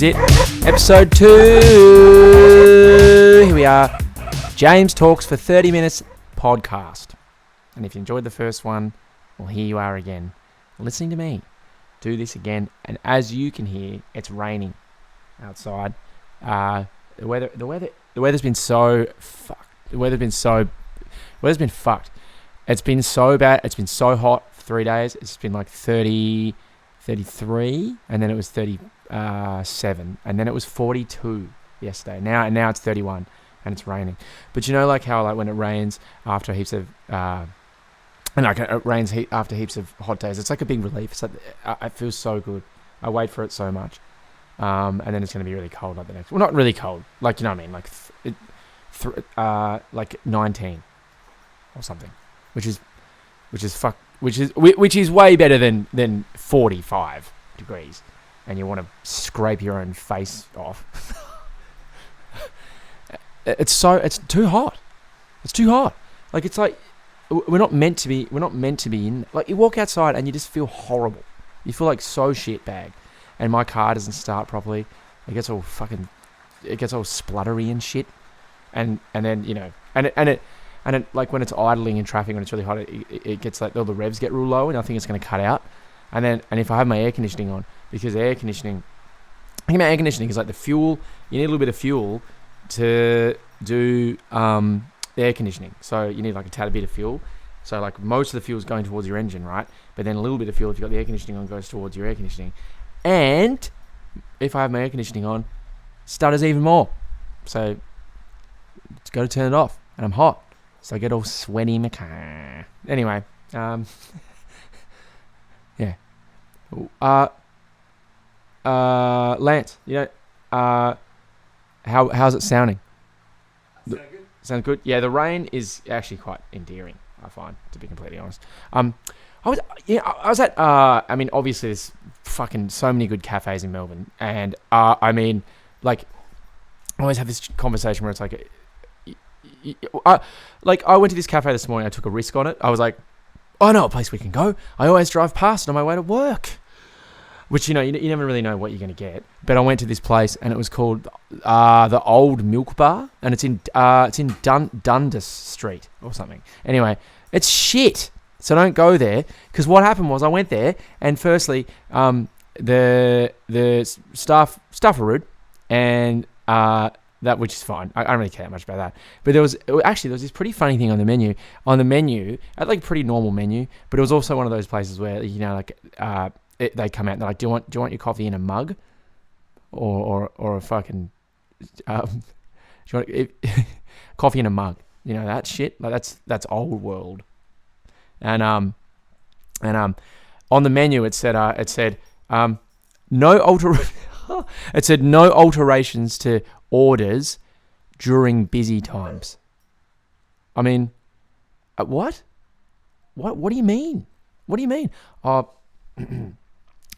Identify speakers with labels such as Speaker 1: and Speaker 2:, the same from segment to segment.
Speaker 1: it. Episode 2. Here we are. James Talks for 30 Minutes podcast. And if you enjoyed the first one, well, here you are again, listening to me do this again. And as you can hear, it's raining outside. The weather's been so fucked. The weather's been fucked. It's been so bad. It's been so hot for 3 days. It's been like 30, 33, and then it was 37, and then it was 42 yesterday. Now it's 31, and it's raining. But you know, like how like when it rains after heaps of after heaps of hot days, it's like a big relief. It's like it feels so good. I wait for it so much. And then it's going to be really cold like the next. Well, not really cold, like, you know what I mean, like 19 or something, which is way better than 45 degrees, and you want to scrape your own face off. It's too hot. It's too hot. Like, it's like we're not meant to be in. Like, you walk outside and you just feel horrible. You feel like so shitbag. And my car doesn't start properly. It gets all spluttery and shit. And then, you know, and it like when it's idling in traffic when it's really hot, it gets like all the revs get real low, and I think it's going to cut out. And if I have my air conditioning on, because air conditioning is like the fuel. You need a little bit of fuel to do the air conditioning. So you need like a tad bit of fuel. So like most of the fuel is going towards your engine, right? But then a little bit of fuel, if you've got the air conditioning on, goes towards your air conditioning. And if I have my air conditioning on, stutters even more. So it's got to turn it off, and I'm hot, so I get all sweaty in my car. Anyway, yeah. Lance, you know, how's it sounding? Sounds good. Yeah, the rain is actually quite endearing, I find, to be completely honest. I was at, I mean, obviously there's fucking so many good cafes in Melbourne, and I mean, like, I always have this conversation where it's like, I went to this cafe this morning. I took a risk on it. I was like, I know a place we can go. I always drive past it on my way to work. Which, you know, you never really know what you're going to get. But I went to this place, and it was called the Old Milk Bar, and it's in Dundas Street or something. Anyway, it's shit. So don't go there, because what happened was I went there, and firstly, the staff were rude, and that, which is fine. I don't really care that much about that. But there was this pretty funny thing on the menu. At like pretty normal menu, but it was also one of those places where, you know, like they come out and they're like, do you want your coffee in a mug, or a fucking do you want coffee in a mug? You know, that shit. Like that's old world. And on the menu it said no it said no alterations to orders during busy times. I mean, what? What do you mean? What do you mean?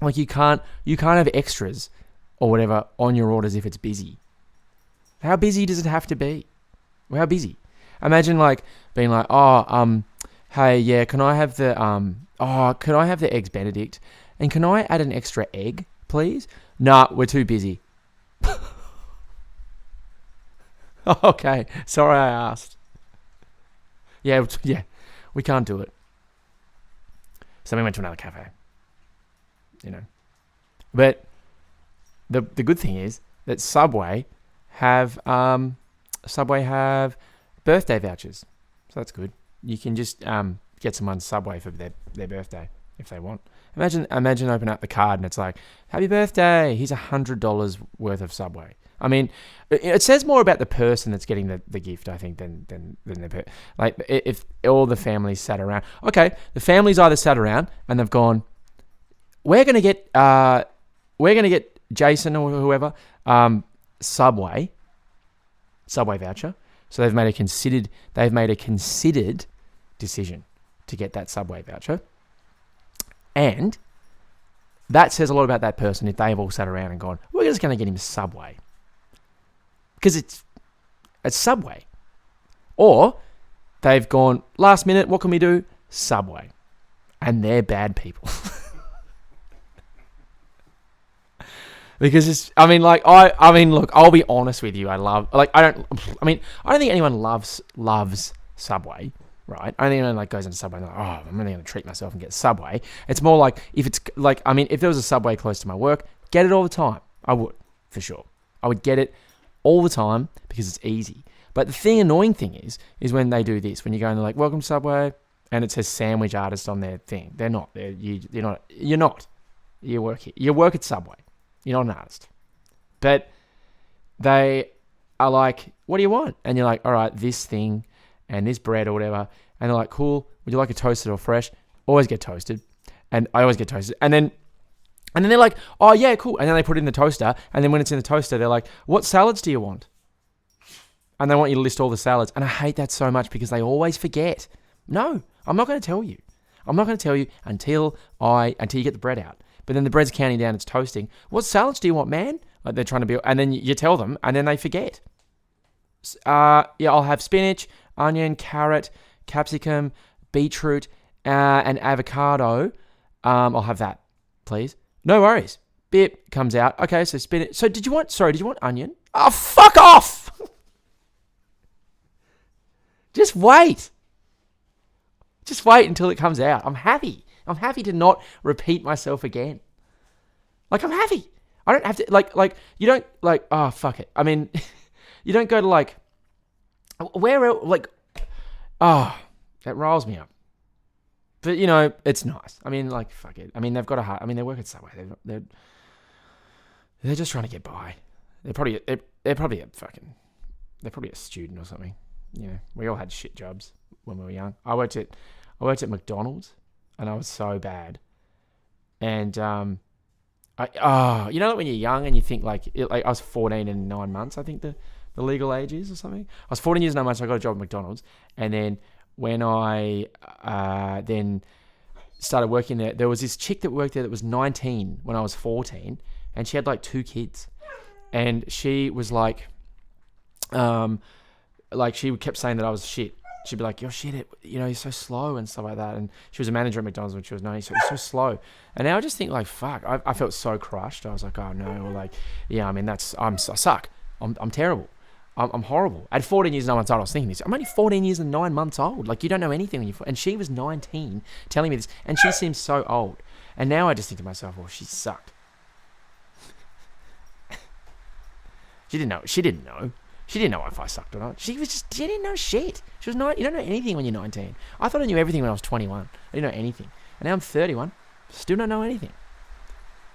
Speaker 1: Like you can't have extras or whatever on your orders if it's busy. How busy does it have to be? Well, how busy? Imagine like being like, hey, yeah, can I have the eggs Benedict, and can I add an extra egg, please? Nah, we're too busy. Okay, sorry I asked. Yeah, we can't do it. So we went to another cafe. You know, but the good thing is that Subway have birthday vouchers, so that's good. You can just get someone Subway for their birthday if they want. Imagine opening up the card and it's like, happy birthday, here's $100 worth of Subway. I mean, it says more about the person that's getting the gift, I think, than the like if all the families sat around. Okay, the families either sat around and they've gone, we're gonna get Jason or whoever Subway voucher. So they've made a considered decision to get that Subway voucher, and that says a lot about that person if they've all sat around and gone, we're just going to get him Subway because it's Subway, or they've gone last minute, what can we do? Subway, and they're bad people. Because I mean, look, I'll be honest with you. I don't think anyone loves Subway, right? I don't think anyone goes into Subway and they're like, oh, I'm really going to treat myself and get Subway. It's more like, if there was a Subway close to my work, get it all the time. I would, for sure. I would get it all the time because it's easy. But the annoying thing is when they do this, when you go and they're like, welcome to Subway, and it says sandwich artist on their thing. They're not. You're not. You work here. You work at Subway. You're not an artist. But they are like, what do you want? And you're like, all right, this thing and this bread or whatever. And they're like, cool. Would you like it toasted or fresh? Always get toasted. And I always get toasted. And then they're like, oh, yeah, cool. And then they put it in the toaster. And then when it's in the toaster, they're like, what salads do you want? And they want you to list all the salads. And I hate that so much because they always forget. No, I'm not going to tell you. I'm not going to tell you until you get the bread out. But then the bread's counting down, it's toasting. What salads do you want, man? Like they're trying to be, and then you tell them, and then they forget. I'll have spinach, onion, carrot, capsicum, beetroot, and avocado. I'll have that, please. No worries. Bip comes out. Okay, so spinach. So did you want onion? Oh, fuck off! Just wait. Just wait until it comes out. I'm happy. I'm happy to not repeat myself again. I'm happy. I don't have to, you don't, oh, fuck it. I mean, you don't go to, where else, that riles me up. But, it's nice. I mean, fuck it. I mean, they've got a heart. I mean, they work at Subway. They're just trying to get by. They're probably a student or something. We all had shit jobs when we were young. I worked at McDonald's. And I was so bad. And, when you're young and you think I was 14 and 9 months, I think the legal age is or something. I was 14 years and 9 months, so I got a job at McDonald's. And then when I then started working there was this chick that worked there that was 19 when I was 14. And she had 2 kids. And she was she kept saying that I was shit. She'd be like, you're shit, you're so slow and stuff like that. And she was a manager at McDonald's when she was 19, so it was so slow. And now I just think fuck, I felt so crushed. I was like, oh no, or I suck. I'm terrible. I'm horrible. At 14 years and 9 months old, I was thinking this. I'm only 14 years and 9 months old. You don't know anything when and she was 19 telling me this. And she seems so old. And now I just think to myself, well, she sucked. She didn't know. She didn't know if I sucked or not. She didn't know shit. She was 9. You don't know anything when you're 19. I thought I knew everything when I was 21. I didn't know anything. And now I'm 31. Still don't know anything.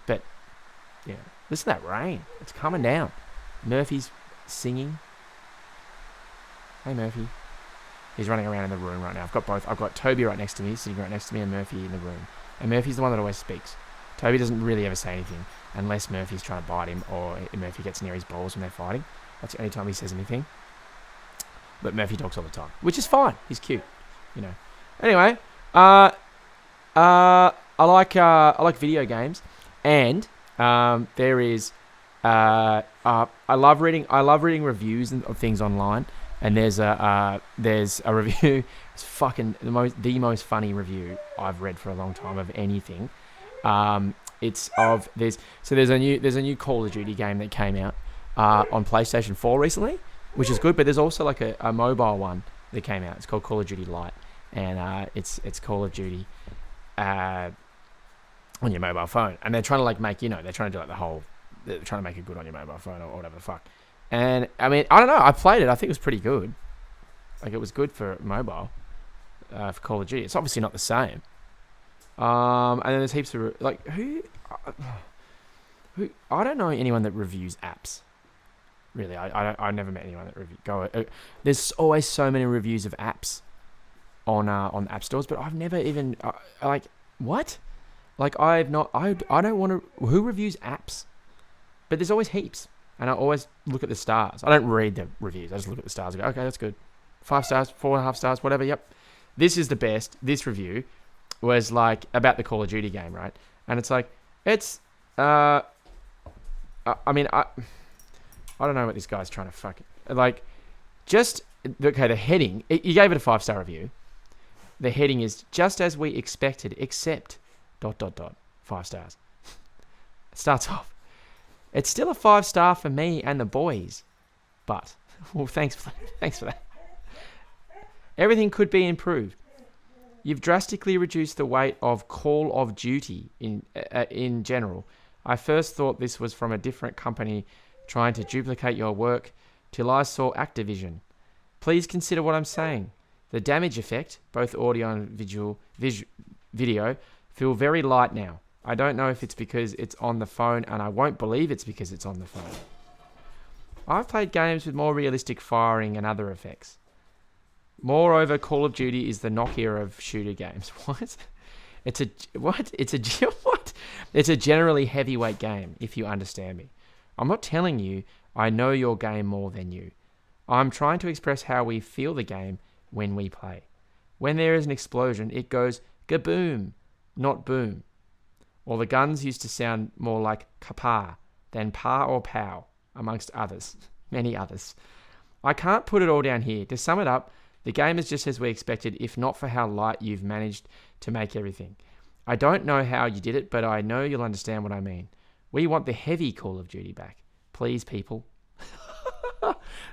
Speaker 1: But, listen to that rain. It's coming down. Murphy's singing. Hey, Murphy. He's running around in the room right now. I've got both. I've got Toby right next to me, sitting right next to me, and Murphy in the room. And Murphy's the one that always speaks. Toby doesn't really ever say anything unless Murphy's trying to bite him or Murphy gets near his balls when they're fighting. That's the only time he says anything. But Murphy talks all the time, which is fine. He's cute, Anyway, I like video games, and there is I love reading reviews of things online, and there's a review. It's fucking the most funny review I've read for a long time of anything. There's a new Call of Duty game that came out on PlayStation 4 recently, which is good, but there's also a mobile one that came out. It's called Call of Duty Lite, and it's Call of Duty on your mobile phone, and they're trying to make they're trying to do they're trying to make it good on your mobile phone or whatever the fuck. And I mean, I don't know, I played it, I think it was pretty good. It was good for mobile, for Call of Duty. It's obviously not the same. And then there's heaps of who I don't know anyone that reviews apps. Really, I never met anyone that there's always so many reviews of apps on app stores, but I've never even what? I don't want to. Who reviews apps? But there's always heaps, and I always look at the stars. I don't read the reviews. I just look at the stars and go, okay, that's good. 5 stars, 4.5 stars, whatever. Yep, this is the best. This review was about the Call of Duty game, right? And it's I mean, I don't know what this guy's trying to fucking the heading. You gave it a 5-star review. The heading is just as we expected, except ... 5 stars. It starts off. It's still a 5-star for me and the boys. But, well, thanks for that. Everything could be improved. You've drastically reduced the weight of Call of Duty in general. I first thought this was from a different company trying to duplicate your work till I saw Activision. Please consider what I'm saying. The damage effect, both audio and video, feel very light now. I don't know if it's because it's on the phone, and I won't believe it's because it's on the phone. I've played games with more realistic firing and other effects. Moreover, Call of Duty is the Nokia of shooter games. What? It's a generally heavyweight game, if you understand me. I'm not telling you I know your game more than you. I'm trying to express how we feel the game when we play. When there is an explosion, it goes kaboom, not boom. Or the guns used to sound more like kapah than pa or pow, amongst others, many others. I can't put it all down here. To sum it up, the game is just as we expected, if not for how light you've managed to make everything. I don't know how you did it, but I know you'll understand what I mean. We want the heavy Call of Duty back. Please, people.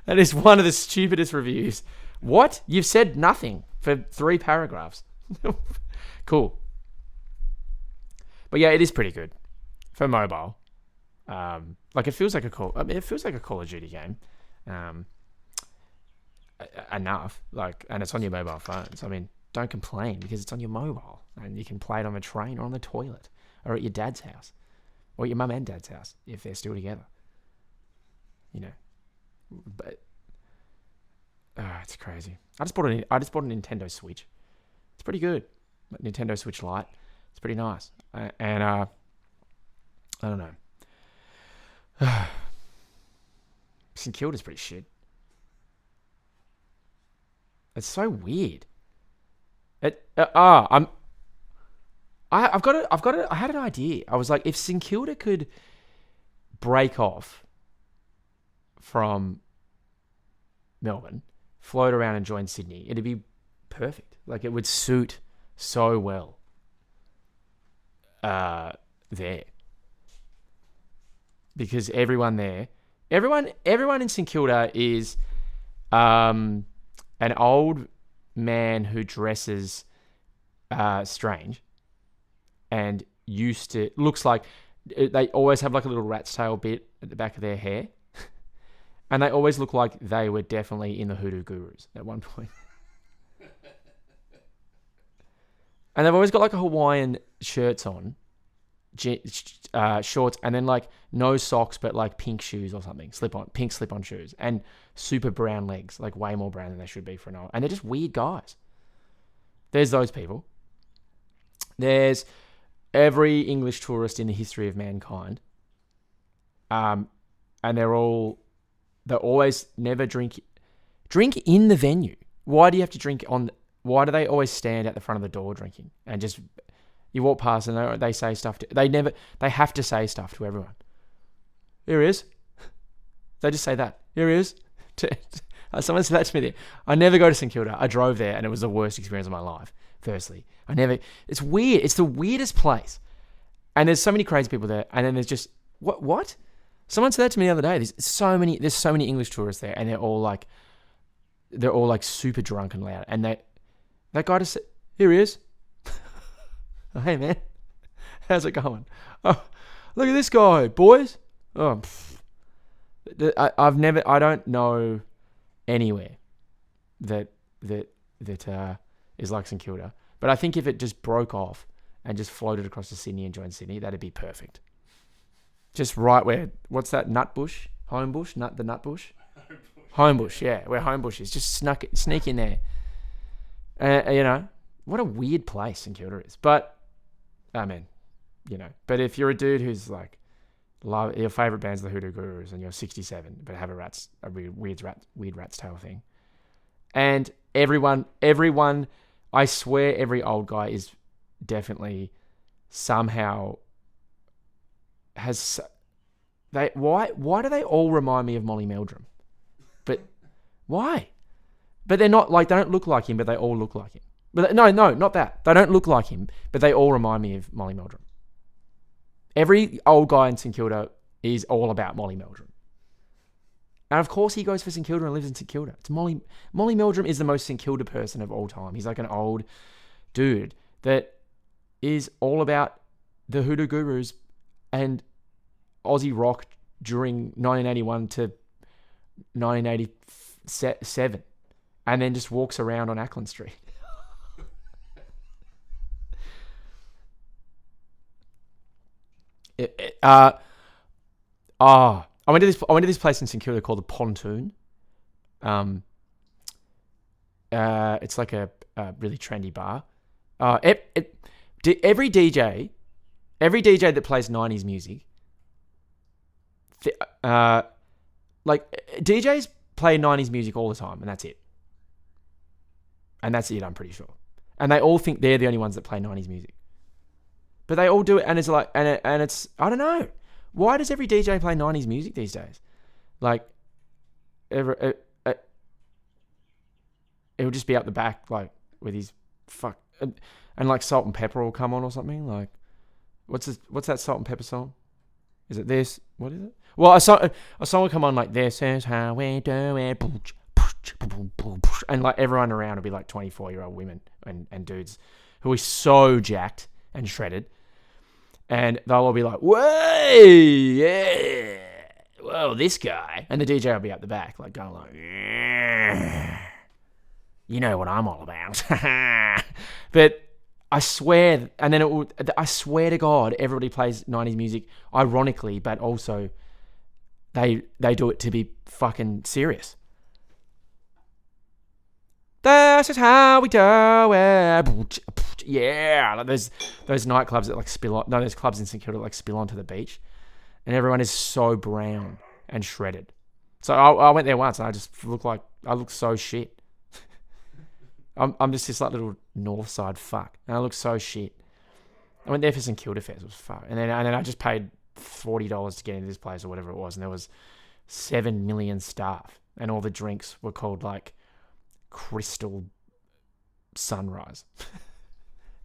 Speaker 1: That is one of the stupidest reviews. What? You've said nothing for 3 paragraphs. Cool. But yeah, it is pretty good for mobile. It feels like a Call of Duty game. Enough, and it's on your mobile phones. I mean, don't complain because it's on your mobile and you can play it on the train or on the toilet or at your dad's house or at your mum and dad's house if they're still together. But it's crazy. I just bought a Nintendo Switch. It's pretty good. Nintendo Switch Lite. It's pretty nice. And I don't know. St Kilda's pretty shit. It's so weird. I had an idea. I was like, if St Kilda could break off from Melbourne, float around and join Sydney, it'd be perfect. It would suit so well there. Because everyone in St Kilda is an old man who dresses strange and looks like they always have a little rat's tail bit at the back of their hair. And they always look like they were definitely in the Hoodoo Gurus at one point. And they've always got a Hawaiian shirts on, shorts, and then no socks, but pink shoes or something, pink slip-on shoes, and super brown legs, way more brown than they should be for an old. And they're just weird guys. There's those people. There's every English tourist in the history of mankind. And they're always never drink in the venue. Why do you have to drink why do they always stand at the front of the door drinking and just, you walk past and they say stuff they have to say stuff to everyone. Here he is. They just say that. Here he is. Someone said that to me there. I never go to St Kilda. I drove there and it was the worst experience of my life. Firstly, it's weird. It's the weirdest place. And there's so many crazy people there. And then there's just, what? Someone said that to me the other day. There's so many English tourists there, and they're all super drunk and loud. And that guy just said, here he is. Oh, hey man, how's it going? Oh, look at this guy, boys. Oh, I don't know anywhere that is like St Kilda. But I think if it just broke off and just floated across to Sydney and joined Sydney, that'd be perfect. Just right where, what's that, Nutbush? Homebush? The Nutbush? Homebush, yeah, where Homebush is. Just sneak in there. What a weird place St Kilda is. But, I mean, but if you're a dude who's your favourite band's the Hoodoo Gurus and you're 67, but have a weird rat's tail thing. And everyone, I swear every old guy is definitely somehow why do they all remind me of Molly Meldrum? But why? But they're not they don't look like him, but they all look like him. But no, not that. They don't look like him, but they all remind me of Molly Meldrum. Every old guy in St Kilda is all about Molly Meldrum. And of course he goes for St Kilda and lives in St Kilda. It's Molly Meldrum is the most St Kilda person of all time. He's like an old dude that is all about the Hoodoo Gurus and Aussie rock during 1981 to 1987, and then just walks around on Ackland Street. I went to this place in St Kilda called the Pontoon. It's like a really trendy bar. Every DJ that plays 90s music, DJs play 90s music all the time, and that's it. I'm pretty sure. And they all think they're the only ones that play 90s music. But they all do it, and it's like, and it's, I don't know. Why does every DJ play 90s music these days? Like, it will just be up the back, like, with his and like Salt and Pepper will come on or something. Like, what's that Salt and Pepper song? Is it this? What is it? Well, a song will come on like, "This is how we do it," and like everyone around will be like 24-year-old women and dudes who are so jacked and shredded, and they'll all be like, "Way, yeah, whoa, this guy," and the DJ will be up the back, like going like, "Yeah, you know what I'm all about." But I swear, and then I swear to God, everybody plays 90s music ironically, but also they do it to be fucking serious. This is how we do it. Yeah, like those nightclubs that like spill on. No, there's clubs in St Kilda that like spill onto the beach, and everyone is so brown and shredded. So I went there once, and I look so shit. I'm just this like little north side fuck, and I look so shit. I went there for St Kilda Fest. It was fuck, and then I just paid $40 to get into this place or whatever it was, and there was 7 million staff, and all the drinks were called like Crystal Sunrise,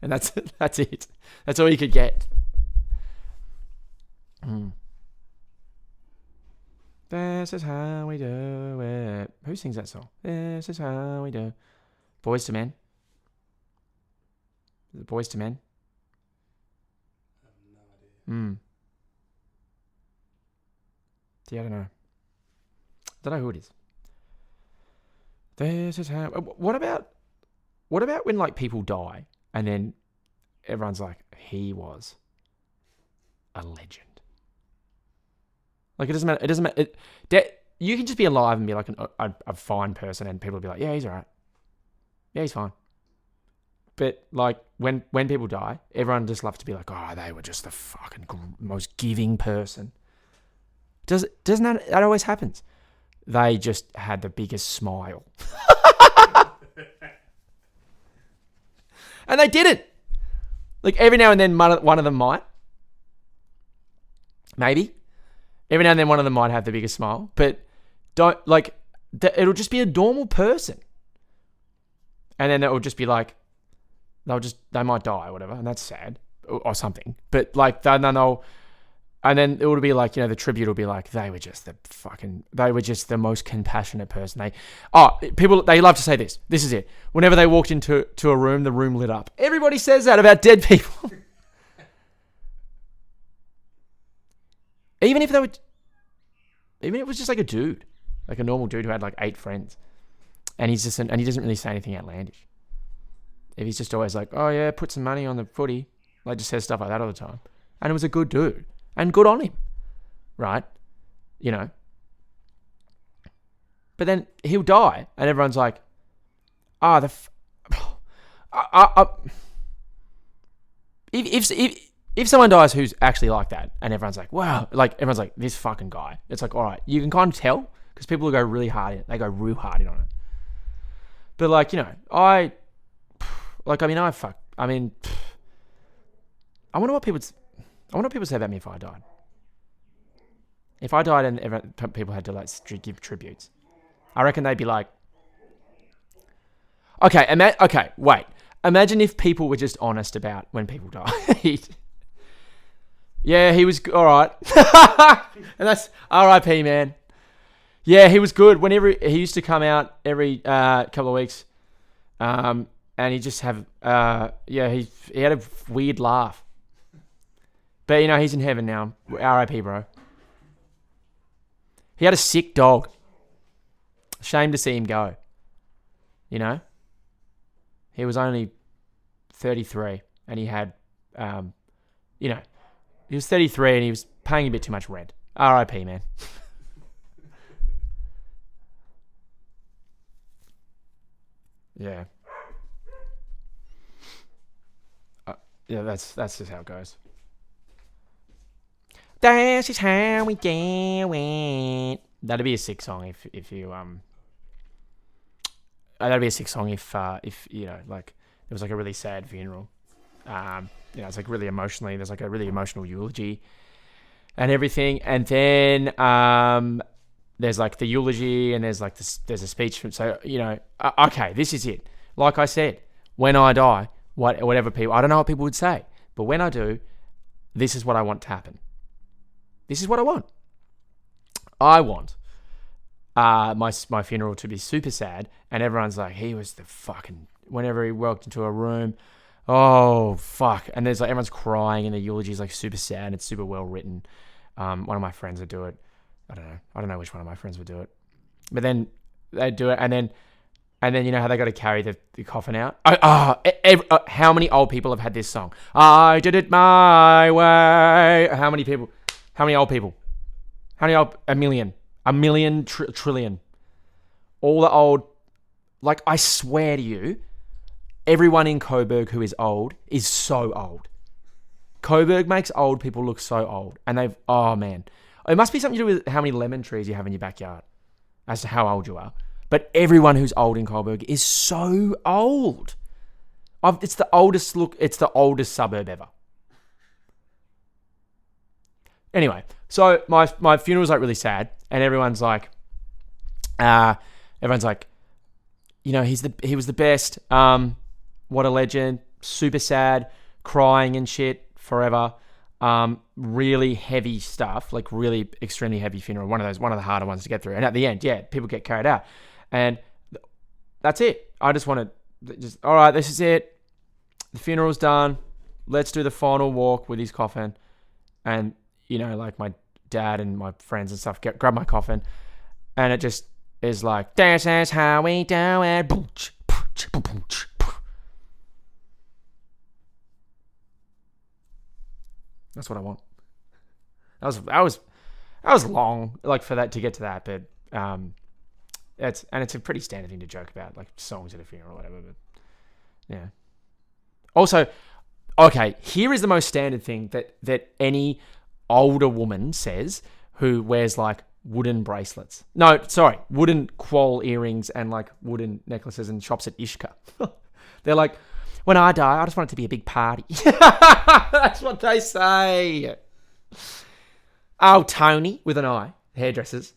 Speaker 1: and that's it. That's all you could get. This is how we do it. Who sings that song? This is how we do. Boys to Men. Is it Boys to Men?
Speaker 2: I have no idea.
Speaker 1: See, I don't know. I don't know who it is. This is how. What about when like people die and then everyone's like, he was a legend. Like it doesn't matter. You can just be alive and be like a fine person, and people will be like, yeah, he's alright. Yeah, he's fine. But like when people die, everyone just loves to be like, oh, they were just the fucking most giving person. Doesn't that always happens? They just had the biggest smile. And they didn't. Like every now and then one of them might. Maybe. Every now and then one of them might have the biggest smile. But don't like it'll just be a normal person. And then it will just be like, they might die or whatever, and that's sad or something. But like, and then it would be like, the tribute will be like, they were just the most compassionate person. They love to say this. This is it. Whenever they walked into a room, the room lit up. Everybody says that about dead people. Even if it was just like a dude, like a normal dude who had like 8 friends. And he doesn't really say anything outlandish. If he's just always like, oh yeah, put some money on the footy, like just says stuff like that all the time. And it was a good dude, and good on him, right? But then he'll die, and everyone's like, if someone dies who's actually like that, and everyone's like, wow, like everyone's like, this fucking guy. It's like, all right, you can kind of tell because people will go really hard in it. They go real hard in on it. But like, I wonder what people say about me if I died. If I died and people had to like give tributes, I reckon they'd be like, okay, wait. Imagine if people were just honest about when people died. Yeah, he was all right. And that's R.I.P. man. Yeah, he was good. Whenever he used to come out every couple of weeks, and he just have he had a weird laugh. But you know he's in heaven now. R.I.P. bro. He had a sick dog. Shame to see him go. You know, he was only 33, and he had, he was 33 and he was paying a bit too much rent. R.I.P. man. Yeah. That's just how it goes. This is how we do it. That'd be a sick song if you That'd be a sick song if like it was like a really sad funeral. It's like really emotionally. There's like a really emotional eulogy and everything, and then there's like the eulogy, and there's a speech. So okay, this is it. Like I said, when I die, whatever people, I don't know what people would say, but when I do, this is what I want to happen. This is what I want. I want my funeral to be super sad, and everyone's like, he was the fucking, whenever he walked into a room, oh fuck, and there's like everyone's crying, and the eulogy is like super sad, and it's super well written. One of my friends would do it. I don't know which one of my friends would do it, but then they do it, and then you know how they got to carry the coffin out. How many old people have had this song? I did it my way. How many people? How many old people? How many old? A million. Trillion. All the old, like I swear to you, everyone in Coburg who is old is so old. Coburg makes old people look so old. And oh man. It must be something to do with how many lemon trees you have in your backyard as to how old you are. But everyone who's old in Coburg is so old. It's the oldest suburb ever. Anyway, so my funeral's like really sad, and everyone's like, he was the best. What a legend. Super sad, crying and shit forever. Really heavy stuff, like really extremely heavy funeral. One of the harder ones to get through. And at the end, yeah, people get carried out, and that's it. I just want to all right. This is it. The funeral's done. Let's do the final walk with his coffin, and like my dad and my friends and stuff grab my coffin, and it just is like, this is how we do it. That's what I want. That was long, like for that to get to that, but it's a pretty standard thing to joke about, like songs at a funeral or whatever. But yeah. Also, okay, here is the most standard thing that any older woman says who wears like wooden bracelets. No, sorry, wooden quoll earrings and like wooden necklaces and shops at Ishka. They're like, when I die, I just want it to be a big party. That's what they say. Oh, Tony, with an I, hairdressers.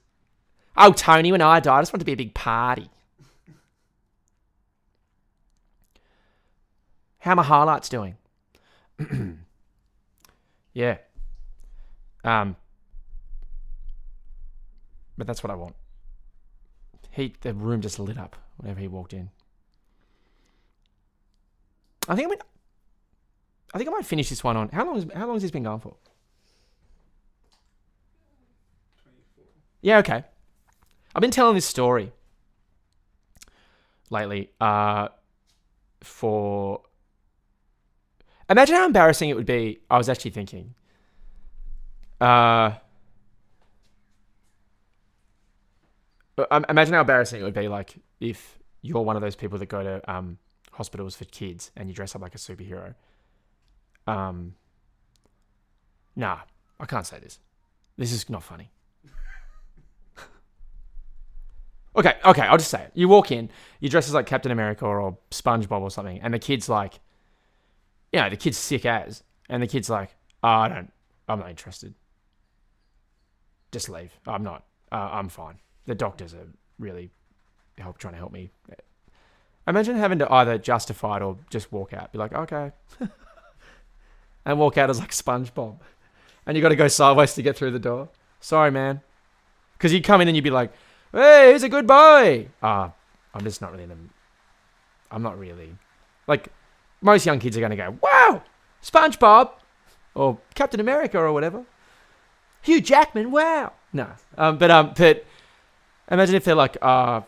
Speaker 1: Oh, Tony, when I die, I just want it to be a big party. How are my highlights doing? Yeah. But that's what I want. The room just lit up whenever he walked in. I think I might finish this one on. How long has this been going for?
Speaker 2: 24.
Speaker 1: Yeah, okay. I've been telling this story lately. For imagine how embarrassing it would be. I was actually thinking. Imagine how embarrassing it would be, like if you're one of those people that go to hospitals for kids and you dress up like a superhero. Nah, I can't say this. This is not funny. Okay, I'll just say it. You walk in, you dress as like Captain America or SpongeBob or something, and the kid's like, the kid's sick as, and the kid's like, I'm not interested. Just leave. I'm not. I'm fine. The doctors are really trying to help me. Imagine having to either justify it or just walk out. Be like, okay. And walk out as like SpongeBob. And you got to go sideways to get through the door. Sorry, man. Because you'd come in and you'd be like, hey, he's a good boy. I'm just not really I'm not really. Like, most young kids are going to go, wow, SpongeBob. Or Captain America or whatever. Hugh Jackman, wow. No. But imagine if they're like, I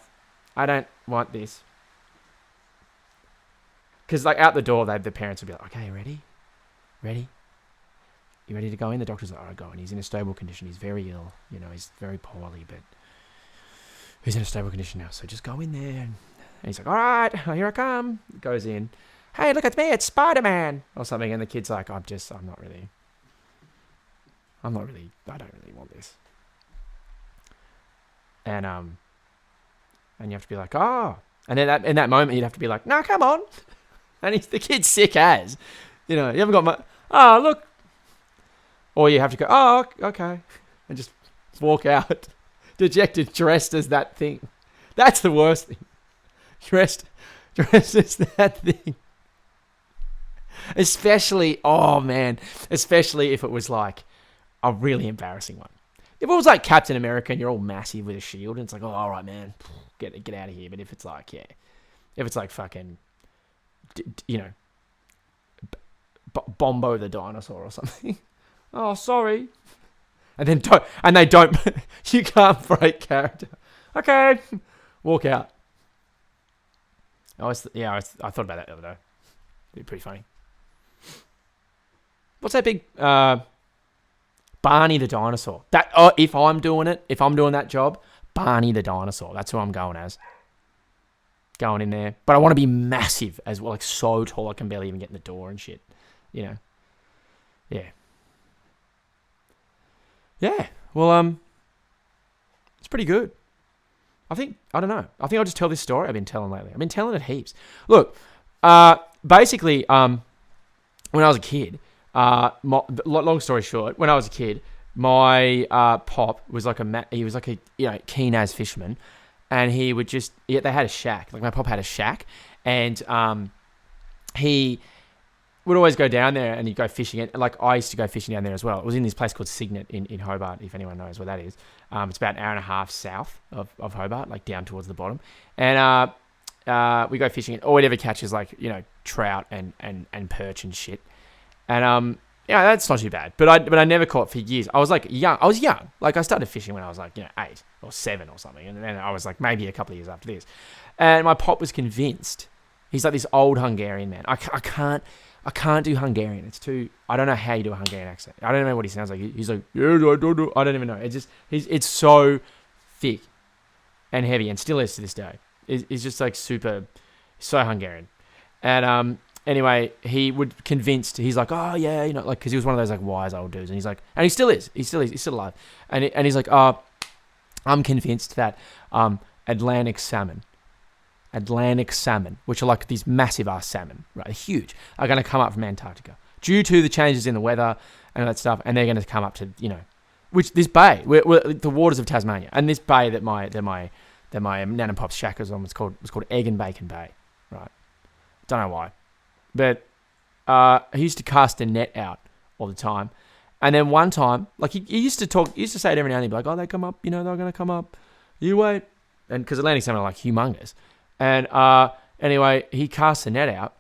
Speaker 1: don't want this. Because like out the door, the parents would be like, okay, ready? You ready to go in? The doctor's like, all right, go in. He's in a stable condition. He's very ill. You know, he's very poorly, but he's in a stable condition now. So just go in there. And he's like, all right, here I come. Goes in. Hey, look at me, it's Spider-Man. Or something. And the kid's like, I don't really want this. And you have to be like, oh. And then in that moment, you'd have to be like, no, come on. And the kid's sick as. You know, you haven't got oh, look. Or you have to go, oh, okay. And just walk out. Dejected, dressed as that thing. That's the worst thing. Dressed as that thing. Especially if it was like a really embarrassing one. If it was like Captain America and you're all massive with a shield and it's like, oh, all right, man, get out of here. But if it's like, fucking, you know, Bombo the dinosaur or something. Oh, sorry. And they don't, you can't break character. Okay, walk out. I thought about that the other day. It'd be pretty funny. What's that big Barney the dinosaur? If I'm doing that job, Barney the dinosaur. That's who I'm going as. Going in there, but I want to be massive as well, like so tall I can barely even get in the door and shit. You know. Yeah. Well, it's pretty good. I don't know. I think I'll just tell this story I've been telling lately. I've been telling it heaps. Look, basically, when I was a kid. Long story short, when I was a kid, my pop was like a keen as fisherman, and he would they had a shack. Like my pop had a shack, and he would always go down there and he'd go fishing. And like I used to go fishing down there as well. It was in this place called Signet in Hobart, if anyone knows where that is. It's about an hour and a half south of Hobart, like down towards the bottom, and we go fishing, or whatever catches like trout and perch and shit. And that's not too bad. But I never caught for years. I was young. Like I started fishing when I was like 8 or 7 or something, and then I was like maybe a couple of years after this. And my pop was convinced. He's like this old Hungarian man. I can't do Hungarian. It's too. I don't know how you do a Hungarian accent. I don't know what he sounds like. He's like, yeah, I don't even know. It's so thick and heavy, and still is to this day. It's just like so Hungarian. And anyway, he would convinced. He's like, oh yeah, like because he was one of those like wise old dudes, and he's like, and he still is. He's still alive. And he's like, oh, I'm convinced that Atlantic salmon, which are like these massive ass salmon, right, huge, are going to come up from Antarctica due to the changes in the weather and all that stuff, and they're going to come up to which this bay, we're the waters of Tasmania, and this bay that my nan and pop's shack was on was called Egg and Bacon Bay, right? Don't know why. But he used to cast a net out all the time. And then one time, like he used to say it every now and then, be like, oh, they come up, they're going to come up. You wait. And because Atlantic salmon are like humongous. And anyway, he cast the net out.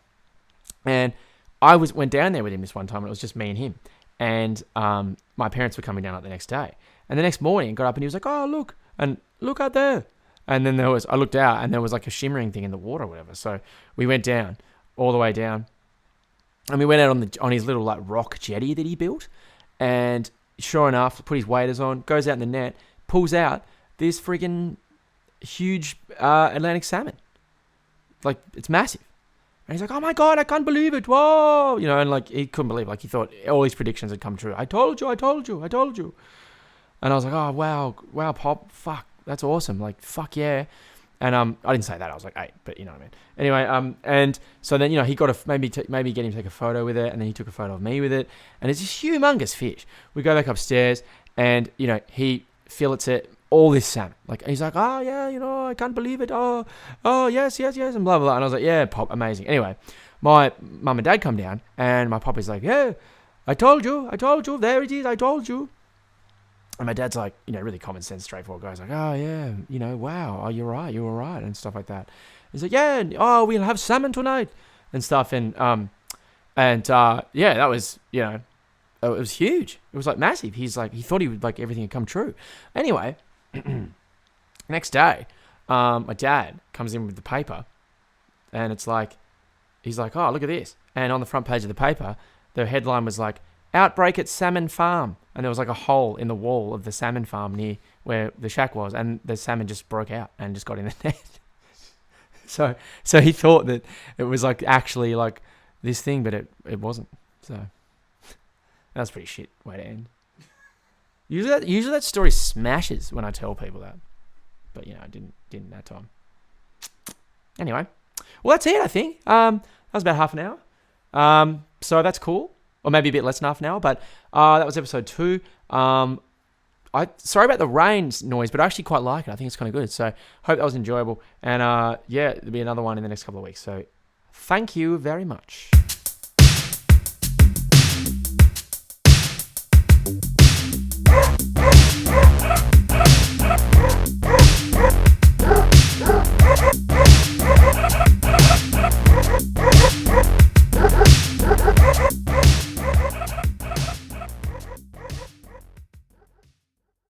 Speaker 1: And I went down there with him this one time, and it was just me and him. And my parents were coming down like the next day. And the next morning, got up and he was like, oh, look out there. And then I looked out and there was like a shimmering thing in the water or whatever. So we went down. All the way down, and we went out on his little like rock jetty that he built, and sure enough, put his waders on, goes out in the net, pulls out this friggin' huge Atlantic salmon, like it's massive, and he's like, "Oh my god, I can't believe it! Whoa!" And like he couldn't believe, like he thought all his predictions had come true. I told you, and I was like, "Oh wow, Pop, fuck, that's awesome! Like fuck yeah." And I didn't say that. I was like 8, but you know what I mean. Anyway, and so then he got to maybe get him to take a photo with it, and then he took a photo of me with it, and it's this humongous fish. We go back upstairs, and he fillets it, all this salmon. Like he's like, oh yeah, I can't believe it. Oh yes, and blah blah blah. And I was like, yeah, Pop, amazing. Anyway, my mum and dad come down, and my pop is like, yeah, I told you, there it is, I told you. And my dad's like, really common sense, straightforward guy. He's like, oh, yeah, wow, oh, you're right, and stuff like that. He's like, yeah, oh, we'll have salmon tonight, and stuff. And yeah, that was, it was huge. It was like massive. He's like, he thought everything had come true. Anyway, next day, my dad comes in with the paper, and it's like, he's like, oh, look at this. And on the front page of the paper, the headline was like, outbreak at salmon farm. And there was like a hole in the wall of the salmon farm near where the shack was, and the salmon just broke out and just got in the net. So he thought that it was like actually like this thing, but it wasn't. So that's pretty shit way to end. Usually that story smashes when I tell people that, but I didn't that time. Anyway, well, that's it. I think that was about half an hour. So that's cool, or maybe a bit less than half an hour. But that was episode 2. Sorry about the rain noise, but I actually quite like it. I think it's kind of good. So hope that was enjoyable. And yeah, there'll be another one in the next couple of weeks. So thank you very much.